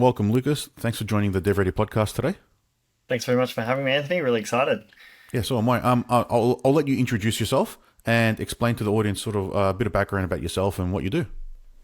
Welcome, Lucas. Thanks for joining the DevReady Podcast today. Thanks very much for having me, Anthony. Really excited. Yeah, so am I. I'll let you introduce yourself and explain to the audience sort of a bit of background about yourself and what you do.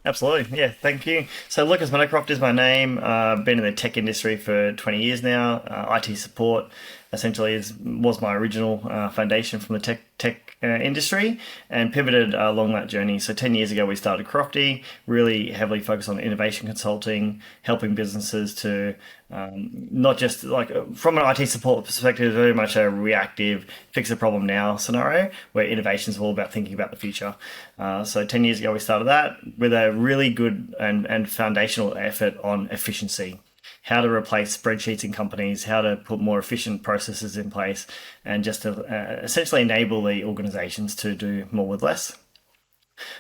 Absolutely. Yeah, thank you. So Lucas Meadowcroft is my name. I've been in the tech industry for 20 years now. IT support essentially was my original foundation from the tech industry, and pivoted along that journey. So 10 years ago, we started CROFTI, really heavily focused on innovation consulting, helping businesses to not just like from an IT support perspective, very much a reactive, fix a problem now scenario where innovation is all about thinking about the future. So 10 years ago, we started that with a really good and foundational effort on efficiency. How to replace spreadsheets in companies, how to put more efficient processes in place, and just to essentially enable the organizations to do more with less.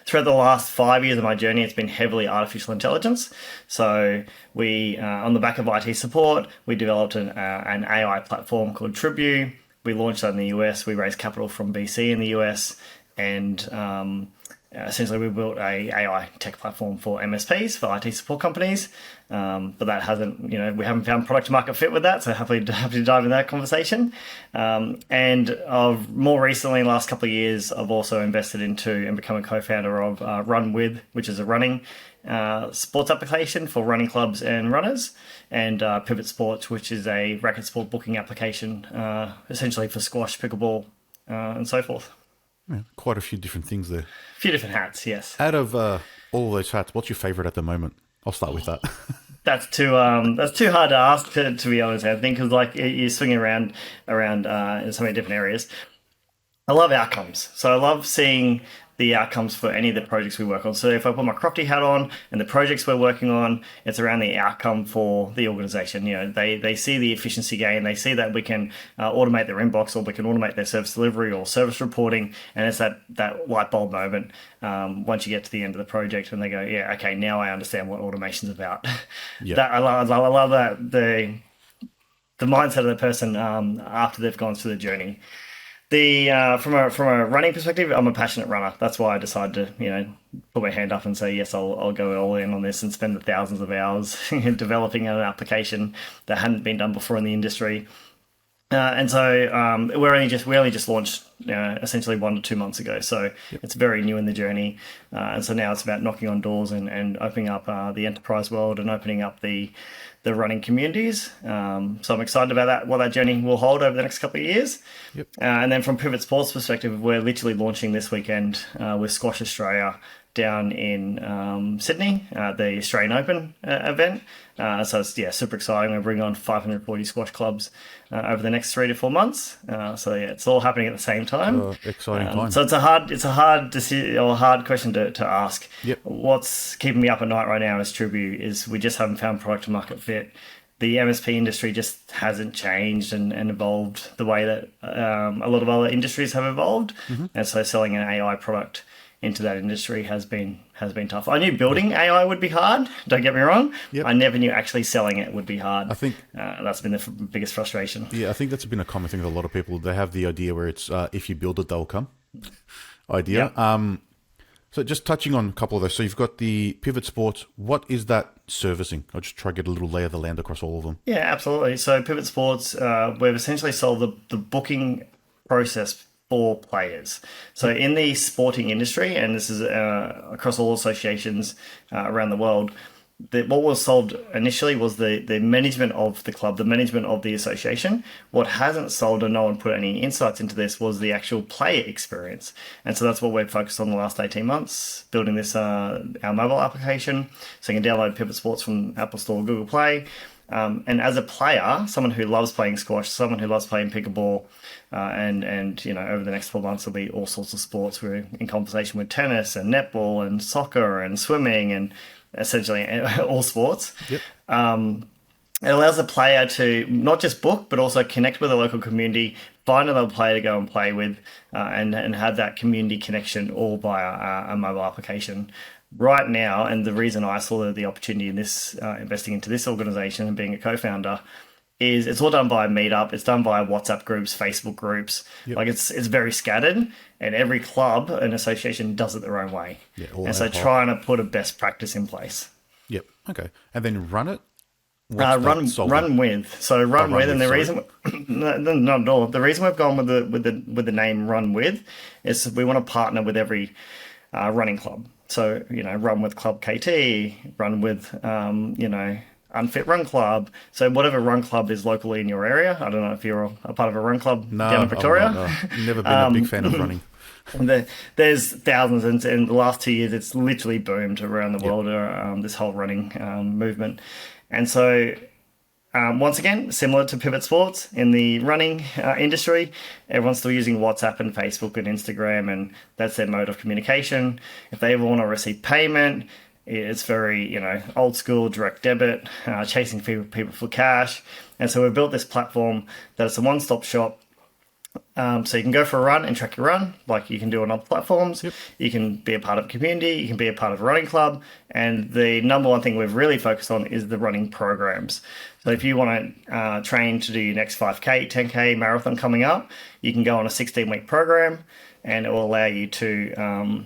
Throughout the last 5 years of my journey, it's been heavily artificial intelligence. So we, on the back of IT support, we developed an AI platform called Trippy. We launched that in the US. We raised capital from VC in the US, and essentially we built a AI tech platform for MSPs, for IT support companies. But that hasn't, we haven't found product market fit with that. So happy to dive in that conversation. And I've more recently, in the last couple of years, I've also invested into and become a co-founder of Run With, which is a running sports application for running clubs and runners, and Pivot Sports, which is a racket sport booking application, essentially for squash, pickleball, and so forth. Yeah, quite a few different things there. A few different hats, yes. Out of all those hats, what's your favorite at the moment? I'll start with that. That's too hard to ask, to be honest, I think, because like you swing around in so many different areas. I love outcomes, so I love seeing the outcomes for any of the projects we work on. So if I put my CROFTI hat on and the projects we're working on, it's around the outcome for the organization. They see the efficiency gain, they see that we can automate their inbox, or we can automate their service delivery or service reporting, and it's that light bulb moment once you get to the end of the project and they go, yeah, okay, now I understand what automation's about. Yeah. That I love that the mindset of the person after they've gone through the journey. From a running perspective, I'm a passionate runner. That's why I decided to, put my hand up and say, yes, I'll go all in on this and spend the thousands of hours developing an application that hadn't been done before in the industry. And so we only just launched essentially 1 to 2 months ago. So It's very new in the journey. And so now it's about knocking on doors and opening up the enterprise world and opening up the running communities. So I'm excited about what that journey will hold over the next couple of years. Yep. And then from Pivot Sports perspective, we're literally launching this weekend with Squash Australia down in Sydney, the Australian Open event. So it's super exciting. We're bringing on 540 squash clubs over the next 3 to 4 months. It's all happening at the same time. Exciting time. So it's a hard decision or a hard question to ask. Yep. What's keeping me up at night right now as Trippy is we just haven't found product market fit. The MSP industry just hasn't changed and evolved the way that a lot of other industries have evolved. Mm-hmm. And so selling an AI product into that industry has been tough. I knew building AI would be hard, don't get me wrong. Yep. I never knew actually selling it would be hard. I think that's been the biggest frustration. Yeah, I think that's been a common thing with a lot of people. They have the idea where it's if you build it, they'll come idea. Yep. So just touching on a couple of those. So you've got the Pivot Sports. What is that servicing? I'll just try to get a little lay of the land across all of them. Yeah, absolutely. So Pivot Sports, we've essentially solved the booking process for players. So in the sporting industry, and this is across all associations around the world, what was solved initially was the management of the club, the management of the association. What hasn't solved, and no one put any insights into this, was the actual player experience. And so that's what we've focused on the last 18 months, building this our mobile application. So you can download Pivot Sports from Apple Store or Google Play. And as a player, someone who loves playing squash, someone who loves playing pickleball, and over the next 4 months there'll be all sorts of sports. We're in conversation with tennis and netball and soccer and swimming and essentially all sports. Yep. It allows the player to not just book, but also connect with a local community, find another player to go and play with, and have that community connection all via a mobile application. Right now, and the reason I saw the opportunity in this, investing into this organization and being a co-founder, is it's all done via Meetup. It's done via WhatsApp groups, Facebook groups. Yep. Like it's very scattered, and every club and association does it their own way. Yeah, and so trying to put a best practice in place. Yep. Okay. And then Run It. What's that solving? Run with. So run Run with, and with, the sorry. reason not at all. The reason we've gone with the name Run with is we want to partner with every running club. So run with Club KT, run with Unfit Run Club. So whatever run club is locally in your area. I don't know if you're a part of a run club No, down in Victoria. I'm not, no. Never been a big fan of running. There's thousands, and in the last 2 years, it's literally boomed around the world. This whole running movement, and so once again, similar to Pivot Sports in the running industry, everyone's still using WhatsApp and Facebook and Instagram, and that's their mode of communication. If they ever want to receive payment, it's very old school direct debit, chasing people for cash, and so we've built this platform that is a one-stop shop. So you can go for a run and track your run like you can do on other platforms. Yep. You can be a part of a community. You can be a part of a running club. And the number one thing we've really focused on is the running programs. So if you want to train to do your next 5K, 10K marathon coming up, you can go on a 16-week program, and it will allow you to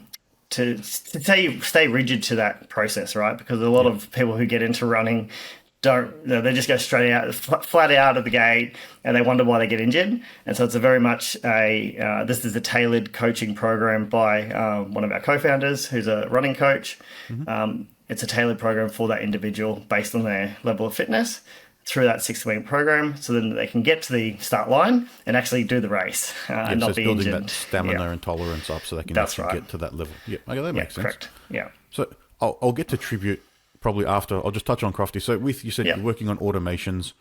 stay rigid to that process, right? Because a lot of people who get into running they just go straight out, flat out of the gate, and they wonder why they get injured. And so it's a very much this is a tailored coaching program by one of our co-founders who's a running coach. Mm-hmm. It's a tailored program for that individual based on their level of fitness through that 6-week program, so then they can get to the start line and actually do the race and not be building injured. That stamina and tolerance up so they can get to that level. Yeah, okay, that makes sense. Correct. Yeah. So I'll get to Tribute probably after. I'll just touch on CROFTI. So you said you're working on automations.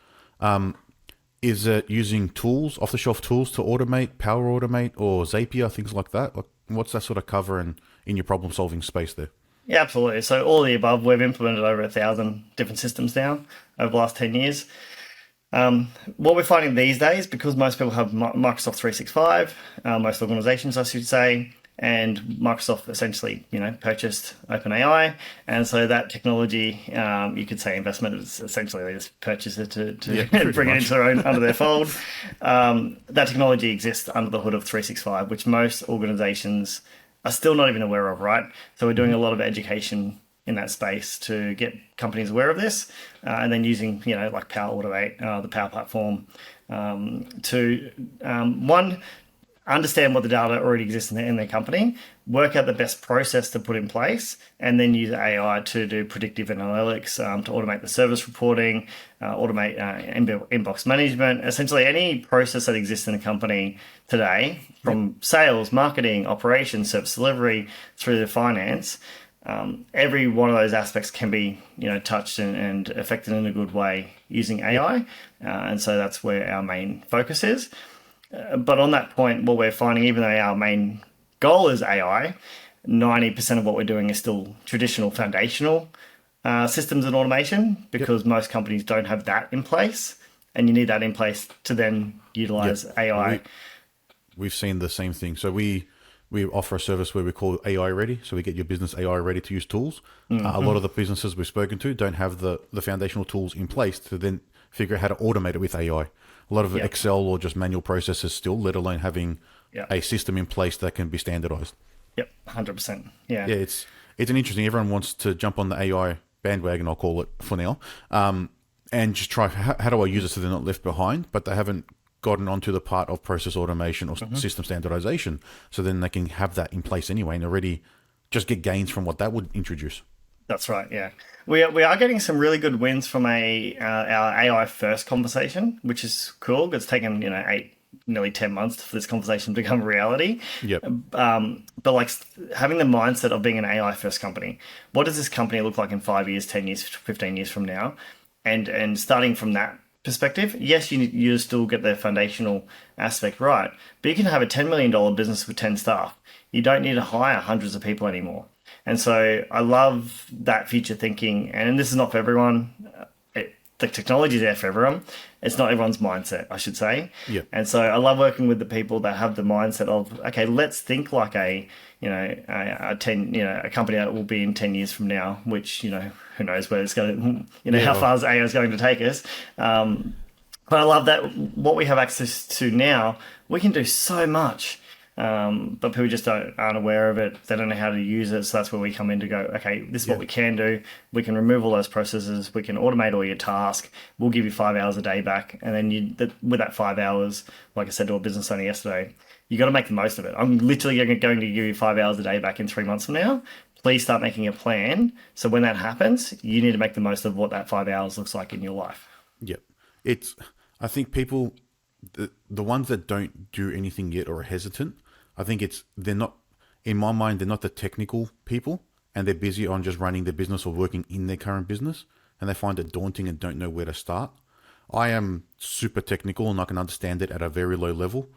Is it using tools, off-the-shelf tools to automate, Power Automate, or Zapier, things like that? What's that sort of cover in your problem-solving space there? Yeah, absolutely. So all of the above, we've implemented over 1,000 different systems now over the last 10 years. What we're finding these days, because most people have Microsoft 365, most organizations, I should say, and Microsoft essentially, purchased OpenAI. And so that technology, you could say investment is essentially they just purchase it to bring it into under their fold. That technology exists under the hood of 365, which most organizations are still not even aware of, right? So we're doing a lot of education in that space to get companies aware of this, and then using, like Power Automate, the Power Platform, to understand what the data already exists in their company, work out the best process to put in place, and then use AI to do predictive analytics, to automate the service reporting, automate inbox management, essentially any process that exists in a company today, from sales, marketing, operations, service delivery, through to finance. Every one of those aspects can be, touched and affected in a good way using AI. And so that's where our main focus is. But on that point, what we're finding, even though our main goal is AI, 90% of what we're doing is still traditional foundational systems and automation, because most companies don't have that in place, and you need that in place to then utilize AI. We've seen the same thing. So we offer a service where we call AI ready. So we get your business AI ready to use tools. Mm-hmm. A lot of the businesses we've spoken to don't have the foundational tools in place to then figure out how to automate it with AI. A lot of Excel or just manual processes still, let alone having a system in place that can be standardized. Yep, 100%. Yeah. Yeah, it's an interesting. Everyone wants to jump on the AI bandwagon, I'll call it for now, and just try, how do I use it so they're not left behind? But they haven't gotten onto the part of process automation or system standardization, so then they can have that in place anyway and already just get gains from what that would introduce. That's right. Yeah, we are getting some really good wins from our AI first conversation, which is cool. It's taken nearly 10 months for this conversation to become a reality. Yep. But like having the mindset of being an AI first company, what does this company look like in 5 years, 10 years, 15 years from now, and starting from that perspective, yes, you still get the foundational aspect right, but you can have a $10 million business with 10 staff. You don't need to hire hundreds of people anymore. And so I love that future thinking. And this is not for everyone. The technology is there for everyone. It's not everyone's mindset, I should say. Yeah. And so I love working with the people that have the mindset of, okay, let's think like a company that will be in 10 years from now, which, who knows where it's going to, how far AI is going to take us. But I love that what we have access to now, we can do so much. but people just aren't aware of it. They don't know how to use it. So that's where we come in to go, okay, this is what we can do. We can remove all those processes. We can automate all your tasks. We'll give you 5 hours a day back. And then with that 5 hours, like I said to a business owner yesterday, you got to make the most of it. I'm literally going to give you 5 hours a day back in 3 months from now. Please start making a plan. So when that happens, you need to make the most of what that 5 hours looks like in your life. Yep. I think people, the ones that don't do anything yet or are hesitant, I think they're not, in my mind, they're not the technical people, and they're busy on just running their business or working in their current business, and they find it daunting and don't know where to start. I am super technical and I can understand it at a very low level.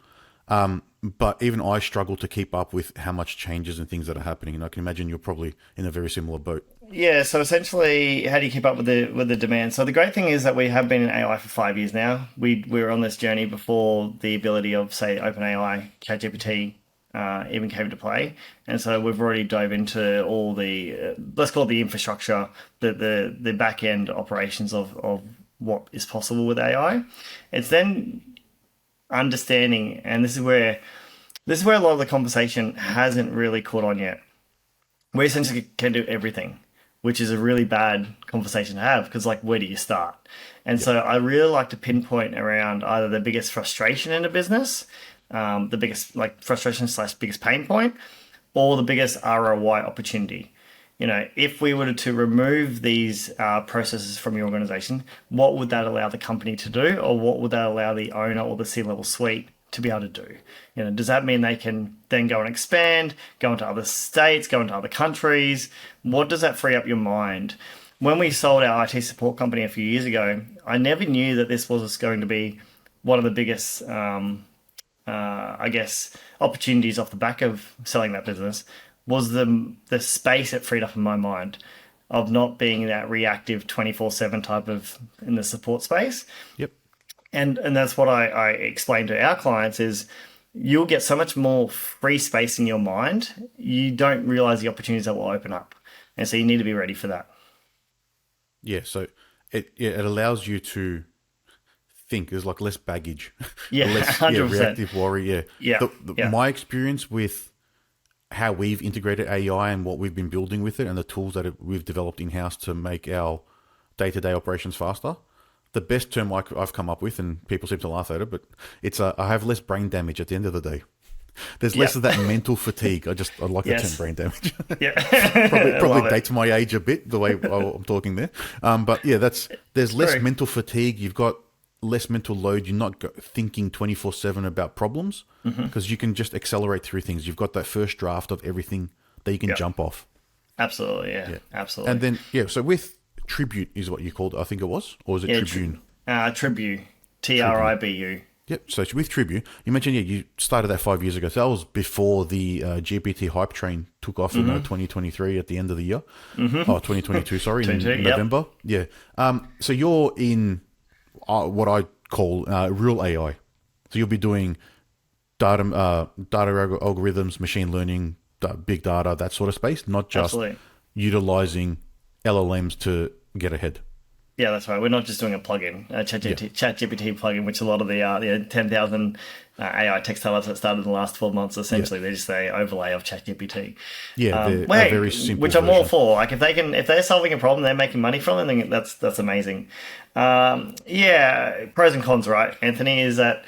But even I struggle to keep up with how much changes and things that are happening. And I can imagine you're probably in a very similar boat. Yeah. So essentially, how do you keep up with the demand? So the great thing is that we have been in AI for 5 years now. We were on this journey before the ability of, say, OpenAI, ChatGPT, even came into play. And so we've already dove into all the, let's call it the infrastructure, the back end operations of what is possible with AI. It's then understanding, and this is where a lot of the conversation hasn't really caught on yet. We essentially can do everything, which is a really bad conversation to have, because like, where do you start? And so I really like to pinpoint around either the biggest frustration in a business, the biggest like frustration / biggest pain point, or the biggest ROI opportunity. You know, if we were to remove these processes from your organization, what would that allow the company to do? Or what would that allow the owner or the C-level suite to be able to do? You know, does that mean they can then go and expand, go into other states, go into other countries? What does that free up your mind? When we sold our IT support company a few years ago, I never knew that this was going to be one of the biggest, I guess, opportunities off the back of selling that business, was the space it freed up in my mind of not being that reactive 24/7 type of in the support space. Yep. And that's what I explain to our clients is you'll get so much more free space in your mind. You don't realize the opportunities that will open up. And so you need to be ready for that. Yeah. So it allows you to think. There's like less baggage. Yeah. less 100%. Reactive worry. Yeah. Yeah. My experience with how we've integrated AI and what we've been building with it and the tools that we've developed in-house to make our day-to-day operations faster. The best term I've come up with, and people seem to laugh at it, but it's I have less brain damage at the end of the day. There's less of that mental fatigue. I like the term brain damage. Yeah. probably dates my age a bit, the way I'm talking there. But yeah, there's less mental fatigue. You've got less mental load. You're not thinking 24/7 about problems, because you can just accelerate through things. You've got that first draft of everything that you can jump off. Absolutely, yeah. Absolutely. And then, so with Tribute is what you called it, I think it was, or is it Tribune? Tribu, TRIBU. Yep. So with Tribute, you mentioned, you started that 5 years ago. So that was before the GPT hype train took off in 2023 at the end of the year. 2022, sorry, in November. Yep. Yeah. So you're in what I call real AI. So you'll be doing data algorithms, machine learning, big data, that sort of space, not just utilizing LLMs to get ahead. Yeah, that's right. We're not just doing a plugin, a ChatGPT plugin, which a lot of the 10,000 AI tech startups that started in the last 12 months, essentially, they're just an overlay of ChatGPT. Yeah, they're a very simple which I'm all for. Like if they're solving a problem, they're making money from it, then that's amazing. Pros and cons, right, Anthony, is that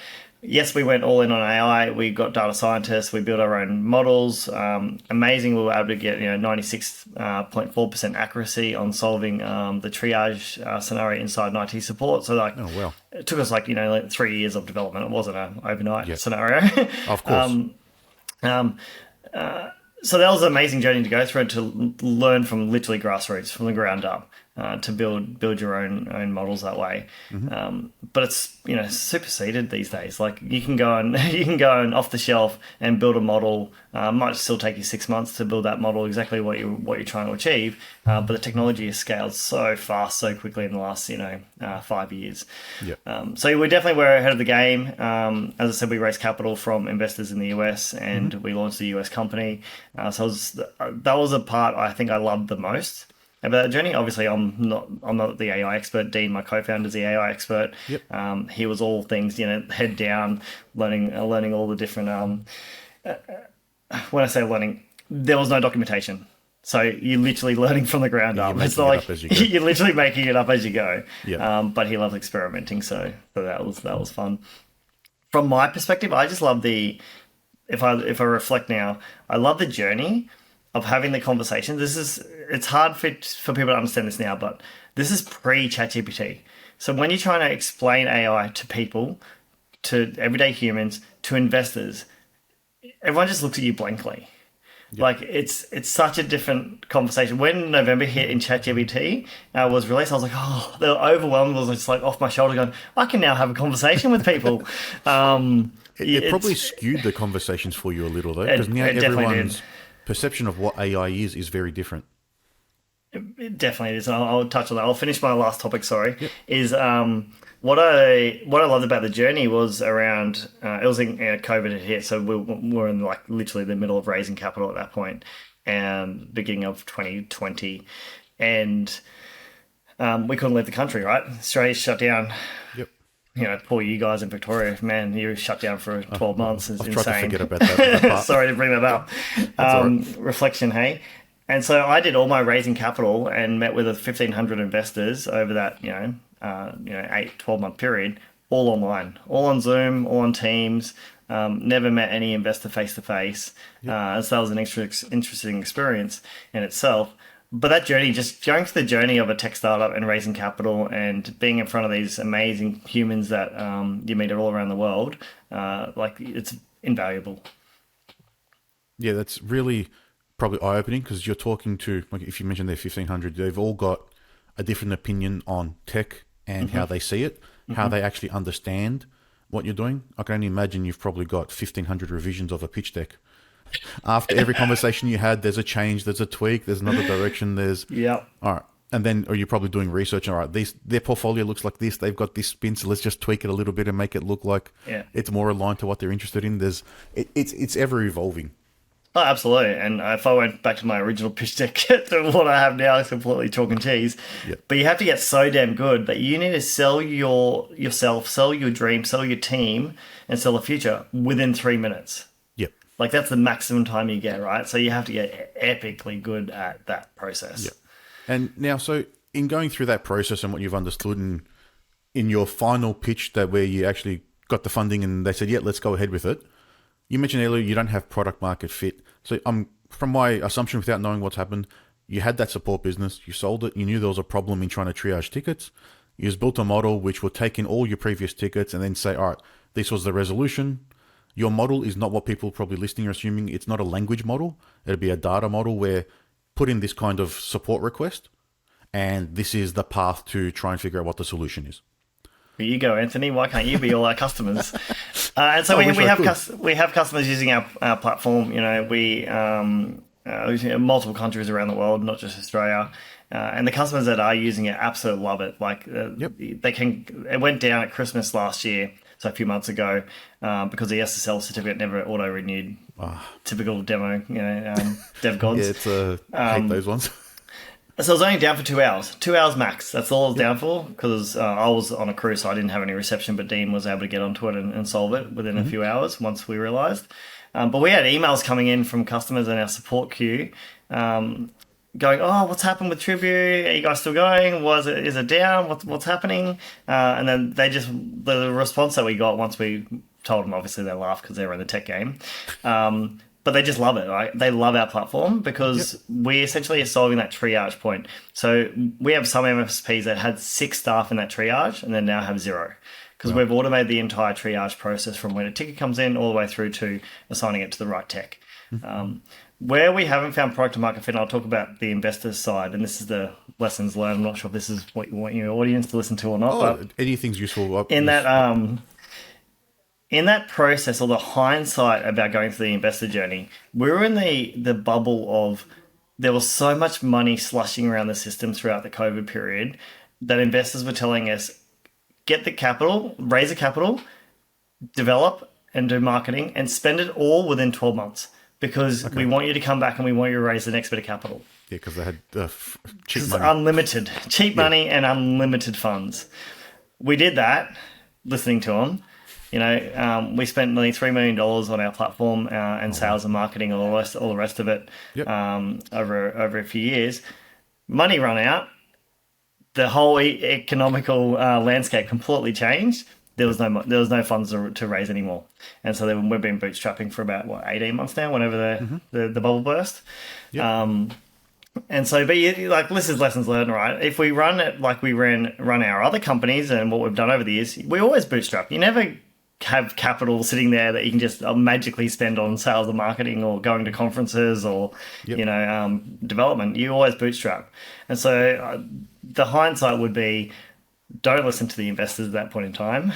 yes, we went all in on AI. We got data scientists. We built our own models. Amazing. We were able to get 96.4% accuracy on solving the triage scenario inside IT support. So it took us like 3 years of development. It wasn't an overnight scenario. Of course. So that was an amazing journey to go through and to learn from literally grassroots, from the ground up, to build your own models that way. But it's superseded these days. Like you can go and off the shelf and build a model. Might still take you 6 months to build that model exactly what you're trying to achieve. But the technology has scaled so fast, so quickly in the last 5 years. So we definitely were ahead of the game. As I said, we raised capital from investors in the US, and we launched a US company. So that was a part I think I loved the most about that journey. Obviously, I'm not the AI expert. Dean, my co-founder, is the AI expert. He was all things, head down, learning all the different when I say learning, there was no documentation. So you're literally learning from the ground up. It's not like you're literally making it up as you go. Yeah. But he loves experimenting, so that was fun. From my perspective, I just love if I reflect now, I love the journey of having the conversation. It's hard for people to understand this now, but this is pre-ChatGPT. So when you're trying to explain AI to people, to everyday humans, to investors, everyone just looks at you blankly. Yep. Like it's such a different conversation. When November hit in ChatGPT was released, I was like, oh, the overwhelmed was just like off my shoulder going, I can now have a conversation with people. It probably skewed the conversations for you a little though, because now everyone's perception of what AI is very different. It definitely is. I'll touch on that. I'll finish my last topic, sorry, is what I loved about the journey was around, it was in COVID had hit, so we were in like literally the middle of raising capital at that point, and beginning of 2020, and we couldn't leave the country, right? Australia's shut down. Yep. You know, poor you guys in Victoria, man, you were shut down for 12 months. It's insane. Tried to forget about that. Sorry to bring that up. Right. Reflection, hey? And so I did all my raising capital and met with 1,500 investors over that, 8-12 month period, all online, all on Zoom, all on Teams. Never met any investor face to face. So that was an interesting experience in itself. But that journey, just going through the journey of a tech startup and raising capital and being in front of these amazing humans that you meet all around the world, it's invaluable. Yeah, that's really probably eye-opening, because you're talking to, like, if you mentioned they're 1,500, they've all got a different opinion on tech and how they see it, how they actually understand what you're doing. I can only imagine you've probably got 1,500 revisions of a pitch deck. After every conversation you had, there's a change, there's a tweak, there's another direction, all right. And then are you probably doing research? All right, their portfolio looks like this, they've got this spin, so let's just tweak it a little bit and make it look like it's more aligned to what they're interested in. It's ever evolving. Oh, absolutely. And if I went back to my original pitch deck, to what I have now is completely chalk and cheese. Yep. But you have to get so damn good that you need to sell yourself, sell your dream, sell your team, and sell the future within 3 minutes. Yep. Like that's the maximum time you get, right? So you have to get epically good at that process. Yep. And now, so in going through that process and what you've understood in your final pitch, that where you actually got the funding and they said, yeah, let's go ahead with it. You mentioned earlier you don't have product market fit. So from my assumption, without knowing what's happened, you had that support business, you sold it, you knew there was a problem in trying to triage tickets. You just built a model which would take in all your previous tickets and then say, all right, this was the resolution. Your model is not what people probably listening are assuming. It's not a language model. It'll be a data model where put in this kind of support request, and this is the path to try and figure out what the solution is. Here you go, Anthony. Why can't you be all our customers? And so we have customers using our platform. You know, we multiple countries around the world, not just Australia. And the customers that are using it absolutely love it. Like they can. It went down at Christmas last year, so a few months ago, because the SSL certificate never auto renewed. Typical demo, dev gods. Yeah, it's hate those ones. So I was only down for 2 hours. 2 hours max. That's all I was down for, because I was on a cruise, so I didn't have any reception, but Dean was able to get onto it and solve it within a few hours once we realised. But we had emails coming in from customers in our support queue going, oh, what's happened with Trippy? Are you guys still going? Is it down? What's happening? And then the response that we got once we told them, obviously they laughed because they were in the tech game. But they just love it, right? They love our platform because we essentially are solving that triage point. So we have some MSPs that had 6 staff in that triage and then now have 0, because we've automated the entire triage process from when a ticket comes in all the way through to assigning it to the right tech. Where we haven't found product market fit, and I'll talk about the investor side, and this is the lessons learned. I'm not sure if this is what you want your audience to listen to or not. But anything's useful. In that process, or the hindsight about going through the investor journey, we were in the bubble of there was so much money slushing around the system throughout the COVID period that investors were telling us, get the capital, raise the capital, develop and do marketing, and spend it all within 12 months because we want you to come back and we want you to raise the next bit of capital. Yeah, because they had cheap money. Unlimited. Cheap money and unlimited funds. We did that, listening to them. We spent nearly $3 million on our platform and sales and marketing, all the rest of it over a few years. Money run out. The whole economical landscape completely changed. There was no funds to raise anymore, and so then we've been bootstrapping for about 18 months now. Whenever the bubble burst, and so, but this is lessons learned, right? If we run it like we run our other companies and what we've done over the years, we always bootstrap. You never have capital sitting there that you can just magically spend on sales and marketing or going to conferences or development. You always bootstrap, and so the hindsight would be, don't listen to the investors at that point in time.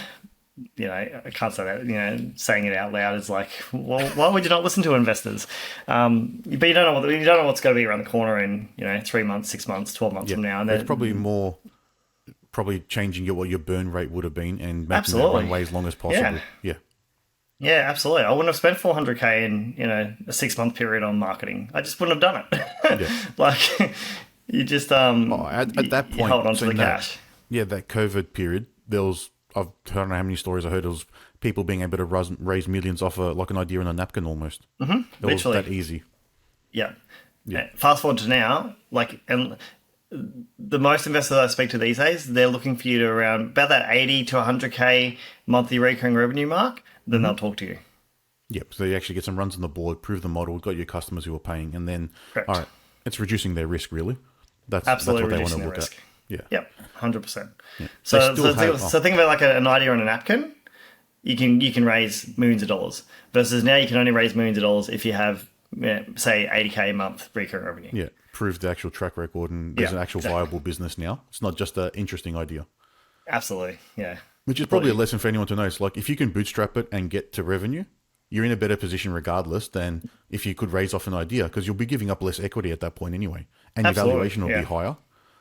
I can't say that. Saying it out loud is like, well, why would you not listen to investors? But you don't know what's going to be around the corner in 3 months, 6 months, 12 months from now. And it's probably changing what your burn rate would have been and making that runway as long as possible. Yeah, absolutely. I wouldn't have spent $400K in a 6-month period on marketing. I just wouldn't have done it. You just at that point, you hold on to the cash. Yeah, that COVID period, there was, I don't know how many stories I heard, it was people being able to raise millions off an idea on a napkin almost. It was that easy. Yeah. Fast forward to now, and the most investors I speak to these days, they're looking for you to around about that 80 to 100K monthly recurring revenue mark, then they'll talk to you. Yep, so you actually get some runs on the board, prove the model, got your customers who are paying, and then, all right, it's reducing their risk, really. That's what they want to look at. Yeah. Yep. 100%. Yeah. So think about like an idea on a napkin. You can raise millions of dollars versus now you can only raise millions of dollars if you have say 80K a month recurring revenue. Yeah. Prove the actual track record and there's an actual viable business now. It's not just an interesting idea. Absolutely. Yeah. Which is probably a lesson for anyone to know. It's like if you can bootstrap it and get to revenue, you're in a better position regardless than if you could raise off an idea because you'll be giving up less equity at that point anyway, and your valuation will be higher.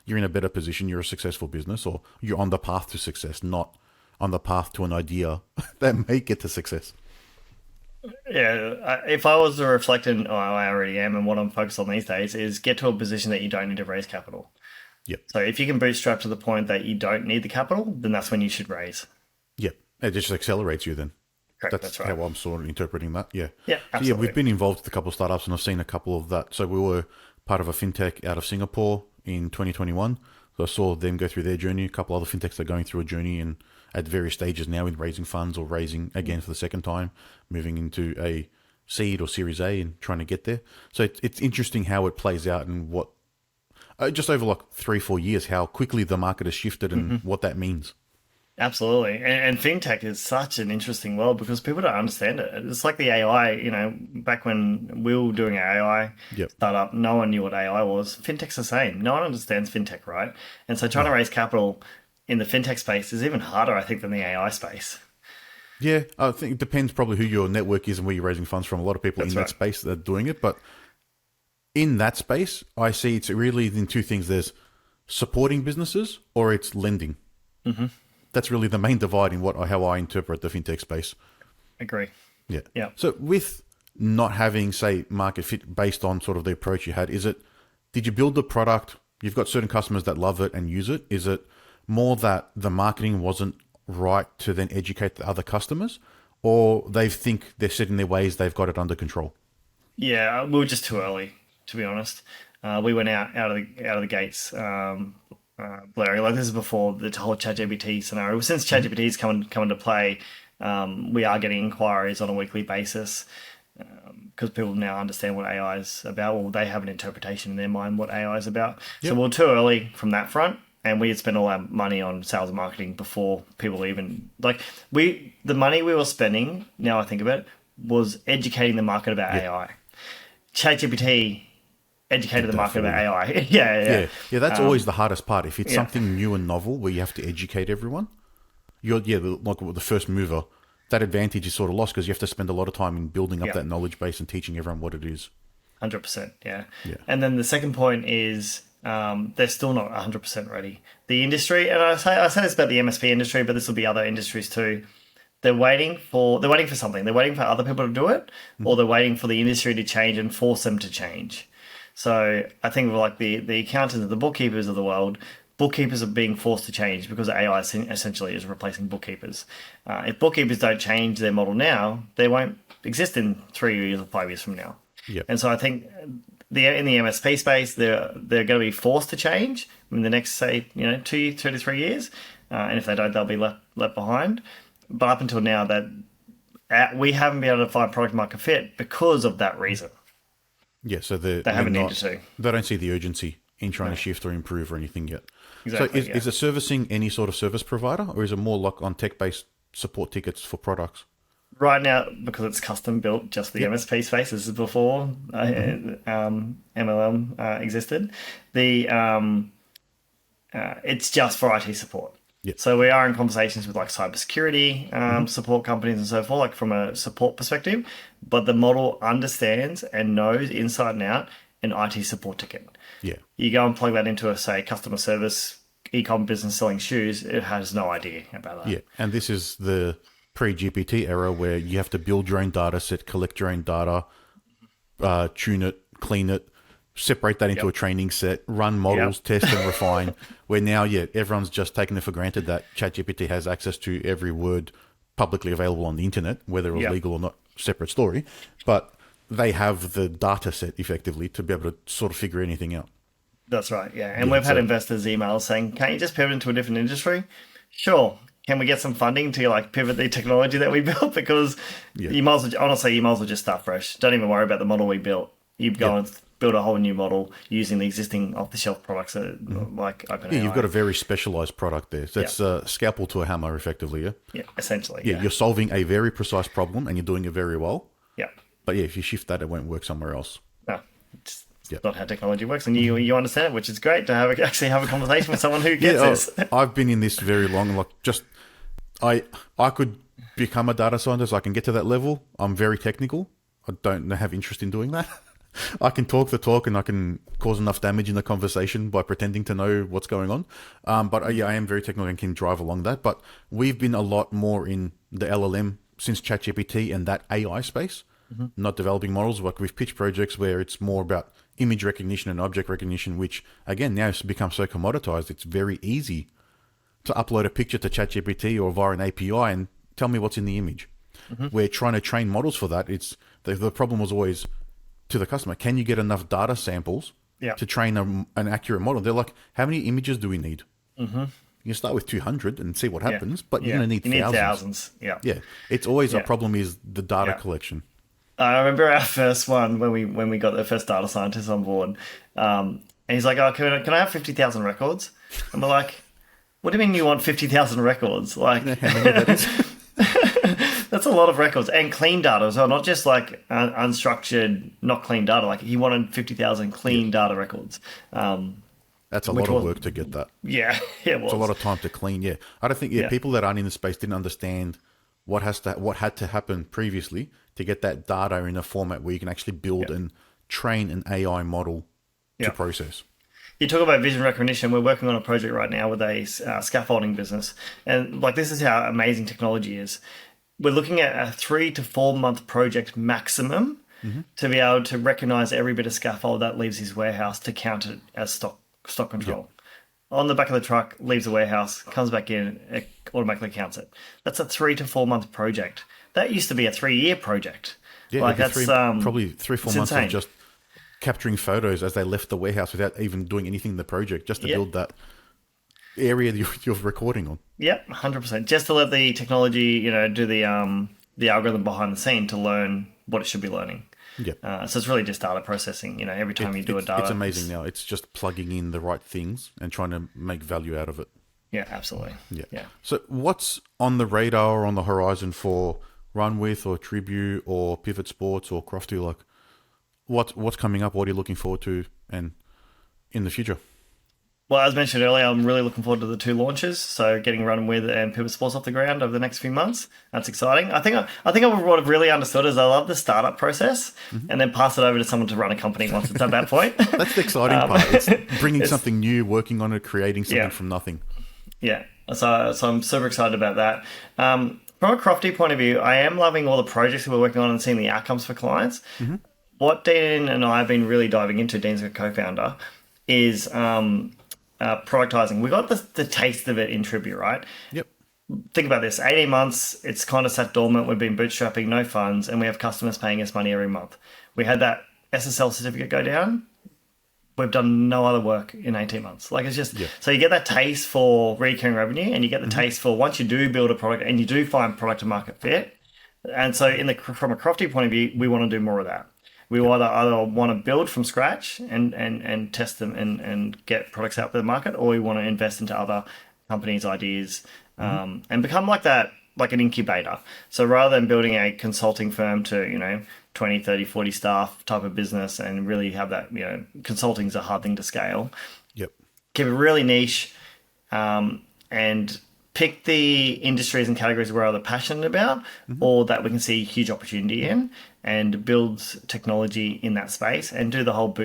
You're in a better position. You're a successful business, or you're on the path to success, not on the path to an idea that may get to success. Yeah, if I was to reflect on, I already am, and what I'm focused on these days is get to a position that you don't need to raise capital. Yep. So if you can bootstrap to the point that you don't need the capital, then that's when you should raise. Yep. It just accelerates you then. Correct, that's right. How I'm sort of interpreting that. Yeah. Yeah, absolutely. So we've been involved with a couple of startups, and I've seen a couple of that. So we were part of a fintech out of Singapore in 2021. So I saw them go through their journey. A couple other fintechs are going through a journey and at various stages now in raising funds or raising again for the second time, moving into a seed or Series A and trying to get there. So it's interesting how it plays out and what, just over 3-4 years, how quickly the market has shifted and what that means. Absolutely. And fintech is such an interesting world because people don't understand it. It's like the AI, back when we were doing our AI startup, no one knew what AI was. Fintech's the same. No one understands fintech, right? And so trying to raise capital in the fintech space is even harder, I think, than the AI space. Yeah, I think it depends probably who your network is and where you're raising funds from. A lot of people that space that are doing it. But in that space, I see it's really in two things. There's supporting businesses or it's lending. That's really the main divide in how I interpret the fintech space. Agree. Yeah. So with not having, say, market fit based on sort of the approach you had, did you build the product, you've got certain customers that love it and use it? Is it more that the marketing wasn't right to then educate the other customers, or they think they're set in their ways, they've got it under control? Yeah, we were just too early, to be honest. We went out of the gates blurry. This is before the whole ChatGPT scenario. Since ChatGPT's come into play, we are getting inquiries on a weekly basis because people now understand what AI is about. Well, they have an interpretation in their mind what AI is about. So we're too early from that front, and we had spent all our money on sales and marketing before people even the money we were spending. Now I think about it, was educating the market about AI. ChatGPT educated the market about AI. Yeah. That's always the hardest part. If it's something new and novel where you have to educate everyone, you're the first mover. That advantage is sort of lost because you have to spend a lot of time in building up that knowledge base and teaching everyone what it is. 100%. Yeah. And then the second point is they're still not 100% ready. The industry, and I say this about the MSP industry, but this will be other industries too. They're waiting for something. They're waiting for other people to do it, or they're waiting for the industry to change and force them to change. So I think of the accountants and the bookkeepers of the world, bookkeepers are being forced to change because AI essentially is replacing bookkeepers. If bookkeepers don't change their model now, they won't exist in 3 years or 5 years from now. Yep. And so I think in the MSP space, they're going to be forced to change in the next, say, 2 to 3 years. And if they don't, they'll be left behind. But up until now, we haven't been able to find product market fit because of that reason. Yeah, so they haven't needed to. They don't see the urgency in trying to shift or improve or anything yet. Exactly, so is it servicing any sort of service provider, or is it more like on tech-based support tickets for products? Right now, because it's custom built just for the MSP space, this is before MLM existed. It's just for IT support. Yep. So we are in conversations with like cybersecurity support companies and so forth, like from a support perspective. But the model understands and knows inside and out an IT support ticket. Yeah. You go and plug that into say customer service e-com business selling shoes, it has no idea about that. Yeah, and this is the pre-GPT era where you have to build your own data set, collect your own data, tune it, clean it, separate that into a training set, run models, test and refine, where now, everyone's just taken it for granted that ChatGPT has access to every word publicly available on the internet, whether it was legal or not, separate story. But they have the data set effectively to be able to sort of figure anything out. That's right, yeah. And we've had investors email saying, can't you just pivot into a different industry? Sure. Can we get some funding to like pivot the technology that we built? Because you might as well just start fresh. Don't even worry about the model we built. You go and build a whole new model using the existing off-the-shelf products like OpenAI. Yeah, you've got a very specialized product there. So it's a scalpel to a hammer, effectively, yeah? Yeah, essentially. Yeah, you're solving a very precise problem and you're doing it very well. Yeah. But if you shift that, it won't work somewhere else. No, it's not how technology works, and you understand it, which is great to actually have a conversation with someone who gets this. I've been in this very long, I could become a data scientist. I can get to that level. I'm very technical. I don't have interest in doing that. I can talk the talk and I can cause enough damage in the conversation by pretending to know what's going on. But I am very technical and can drive along that. But we've been a lot more in the LLM since ChatGPT and that AI space, not developing models. Like we've pitched projects where it's more about image recognition and object recognition, which again, now has become so commoditized. It's very easy to upload a picture to ChatGPT or via an API and tell me what's in the image. We're trying to train models for that. The problem was always to the customer, can you get enough data samples to train an accurate model? They're like, how many images do we need? You start with 200 and see what happens, but you're going to need thousands. Yeah. It's always a problem is the data collection. I remember our first one when we got the first data scientist on board, and he's like, "Oh, can I have 50,000 records?" And we're like, "What do you mean you want 50,000 records? Like, that's a lot of records and clean data as well, not just like unstructured, not clean data. Like he wanted 50,000 clean data records." That's a lot of work to get that. Yeah, it was. It's a lot of time to clean. Yeah, I don't think people that aren't in the space didn't understand what had to happen previously to get that data in a format where you can actually build and train an AI model to process. You talk about vision recognition. We're working on a project right now with a scaffolding business, and like this is how amazing technology is. We're looking at a 3 to 4 month project maximum to be able to recognize every bit of scaffold that leaves his warehouse to count it as stock control. On the back of the truck, leaves the warehouse, comes back in, it automatically counts it. That's a 3 to 4 month project. That used to be a 3-year project. Yeah, like that's probably 3-4 months insane. of just capturing photos as they left the warehouse without even doing anything in the project, just to build that area that you're recording on. Yep, 100%. Just to let the technology, do the algorithm behind the scene to learn what it should be learning. Yeah. So it's really just data processing. Every time you do a data, it's amazing now. It's just plugging in the right things and trying to make value out of it. Yeah, absolutely. Yeah. So what's on the radar or on the horizon for Run With or Trippy or Pivot Sports or CROFTI? Like, what's coming up? What are you looking forward to and in the future? Well, as mentioned earlier, I'm really looking forward to the 2 launches. So getting Run With and Pivot Sports off the ground over the next few months. That's exciting. I think what I've really understood is I love the startup process and then pass it over to someone to run a company once it's at that point. That's the exciting part. It's bringing something new, working on it, creating something from nothing. Yeah. So I'm super excited about that. From a CROFTI point of view, I am loving all the projects that we're working on and seeing the outcomes for clients. What Dean and I have been really diving into, Dean's a co-founder, is productizing. We got the taste of it in Trippy, right? Yep. Think about this: 18 months. It's kind of sat dormant. We've been bootstrapping, no funds, and we have customers paying us money every month. We had that SSL certificate go down. We've done no other work in 18 months. Like, it's just, so you get that taste for recurring revenue, and you get the taste for once you do build a product and you do find product to market fit. And so from a CROFTI point of view, we want to do more of that. We either want to build from scratch and test them and get products out to the market, or we want to invest into other companies' ideas and become like that, like an incubator. So rather than building a consulting firm to, 20, 30, 40 staff type of business and really have that, consulting is a hard thing to scale. Yep. Keep it really niche and pick the industries and categories we're either passionate about or that we can see huge opportunity in, and build technology in that space and do the whole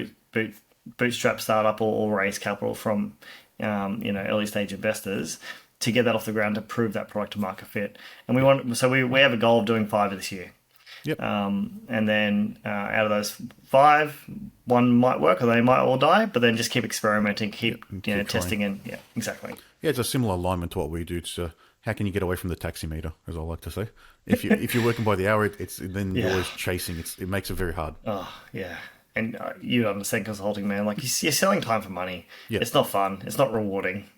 bootstrap startup or raise capital from, early stage investors to get that off the ground to prove that product to market fit. And we have a goal of doing 5 this year. Yep. And then out of those 5, one might work or they might all die, but then just keep experimenting, keep testing and exactly. Yeah, it's a similar alignment to what we do. It's how can you get away from the taximeter, as I like to say. If you're working by the hour, then you're always chasing. It makes it very hard. Oh yeah, and you understand consulting, man. Like you're selling time for money. Yep. It's not fun. It's not rewarding.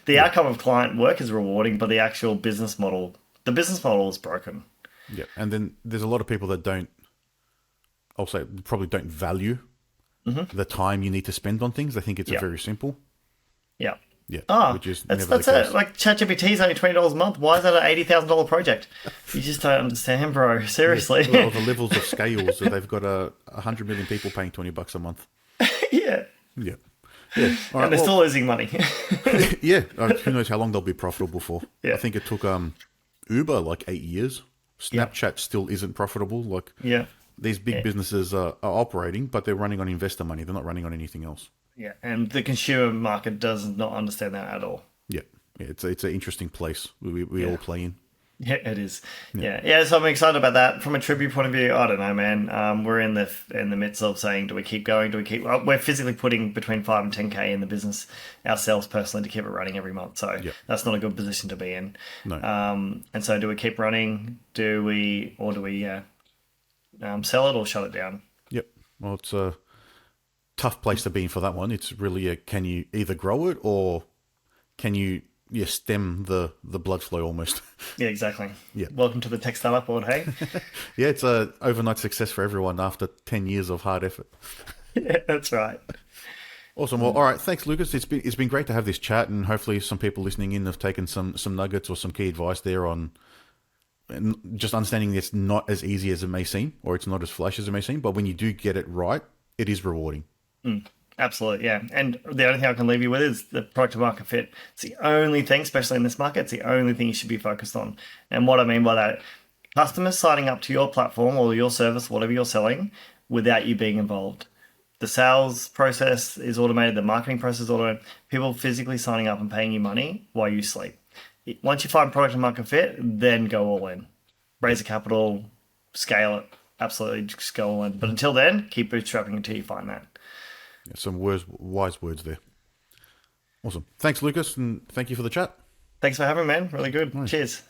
The outcome of client work is rewarding, but the actual business model is broken. Yeah, and then there's a lot of people that probably don't value the time you need to spend on things. They think it's very simple. Yeah. Yeah. Which is that's never the case. it. Like ChatGPT is only $20 a month. Why is that an $80,000 project? You just don't understand, bro. Seriously. Well, the levels of scales. So they've got 100 million people paying $20 a month. Yeah. Yeah. Yeah. All right, and they're still losing money. Yeah. Who knows how long they'll be profitable for. Yeah. I think it took Uber like 8 years. Snapchat still isn't profitable. Like these big businesses are operating, but they're running on investor money. They're not running on anything else. Yeah, and the consumer market does not understand that at all. Yeah. It's an interesting place we all play in. Yeah, it is. Yeah. So I'm excited about that. From a Trippy point of view, I don't know, man. We're in the midst of saying, do we keep going? We're physically putting between 5 and 10K in the business ourselves personally to keep it running every month. So that's not a good position to be in. No. And so do we keep running? Do we sell it or shut it down? Yep. Well, it's a tough place to be in for that one. It's really can you either grow it or can you stem the blood flow almost. Yeah, exactly. Yeah. Welcome to the tech startup world, hey? Yeah, it's a overnight success for everyone after 10 years of hard effort. Yeah, that's right. Awesome. Well, all right. Thanks, Lucas. It's been great to have this chat, and hopefully some people listening in have taken some nuggets or some key advice there on just understanding it's not as easy as it may seem, or it's not as flash as it may seem, but when you do get it right, it is rewarding. Absolutely, yeah. And the only thing I can leave you with is the product to market fit. It's the only thing, especially in this market, it's the only thing you should be focused on. And what I mean by that, customers signing up to your platform or your service, whatever you're selling, without you being involved. The sales process is automated, the marketing process is automated. People physically signing up and paying you money while you sleep. Once you find product to market fit, then go all in. Raise the capital, scale it, absolutely just go all in. But until then, keep bootstrapping until you find that. Some wise words there. Awesome. Thanks, Lucas, and thank you for the chat. Thanks for having me, man. Really good. Nice. Cheers.